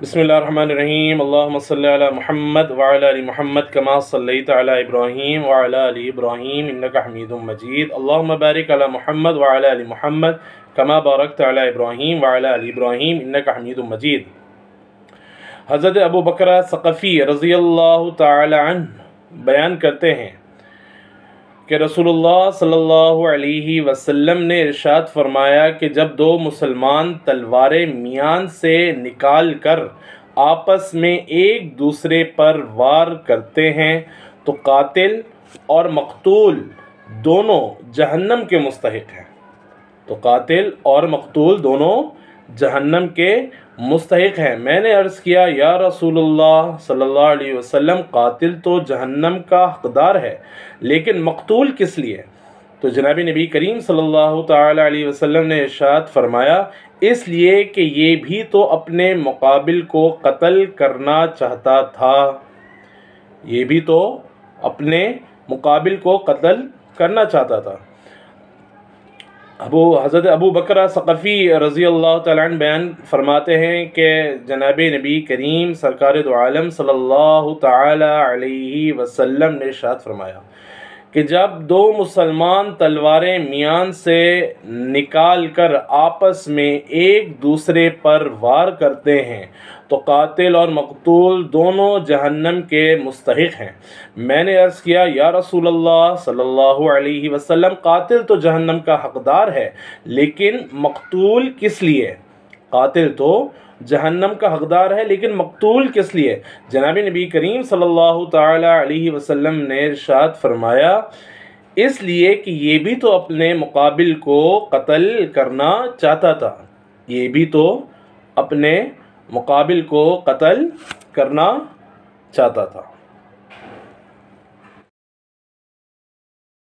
بسم اللہ الرحمن الرحیم اللہم صلی علی محمد وعلی آل محمد کما صلیت علی ابراہیم وعلی آل ابراہیم انکا حمید مجید اللہم بارک علی محمد وعلی آل محمد کما بارکت علی ابراہیم وعلی آل ابراہیم انکا حمید مجید۔ حضرت ابو بکر ثقفی رضی اللہ تعالی عنہ بیان کرتے ہیں کہ رسول اللہ صلی اللہ علیہ وسلم نے ارشاد فرمایا کہ جب دو مسلمان تلواریں میان سے نکال کر آپس میں ایک دوسرے پر وار کرتے ہیں تو قاتل اور مقتول دونوں جہنم کے مستحق ہیں۔ تو قاتل اور مقتول دونوں جہنم کے مستحق ہیں۔ میں نے عرض کیا یا رسول اللہ صلی اللہ علیہ وسلم، قاتل تو جہنم کا حقدار ہے لیکن مقتول کس لیے؟ تو جناب نبی کریم صلی اللہ تعالی علیہ وسلم نے ارشاد فرمایا اس لیے کہ یہ بھی تو اپنے مقابل کو قتل کرنا چاہتا تھا، یہ بھی تو اپنے مقابل کو قتل کرنا چاہتا تھا۔ حضرت ابو بکر ثقفی رضی اللہ تعالیٰ عنہ بیان فرماتے ہیں کہ جناب نبی کریم سرکار دو عالم صلی اللہ تعالی علیہ وسلم نے ارشاد فرمایا کہ جب دو مسلمان تلواریں میان سے نکال کر آپس میں ایک دوسرے پر وار کرتے ہیں تو قاتل اور مقتول دونوں جہنم کے مستحق ہیں۔ میں نے عرض کیا یا رسول اللہ صلی اللہ علیہ وسلم، قاتل تو جہنم کا حقدار ہے لیکن مقتول کس لیے؟ قاتل تو جہنم کا حقدار ہے لیکن مقتول کس لیے؟ جناب نبی کریم صلی اللہ تعالی علیہ وسلم نے ارشاد فرمایا اس لیے کہ یہ بھی تو اپنے مقابل کو قتل کرنا چاہتا تھا، یہ بھی تو اپنے مقابل کو قتل کرنا چاہتا تھا۔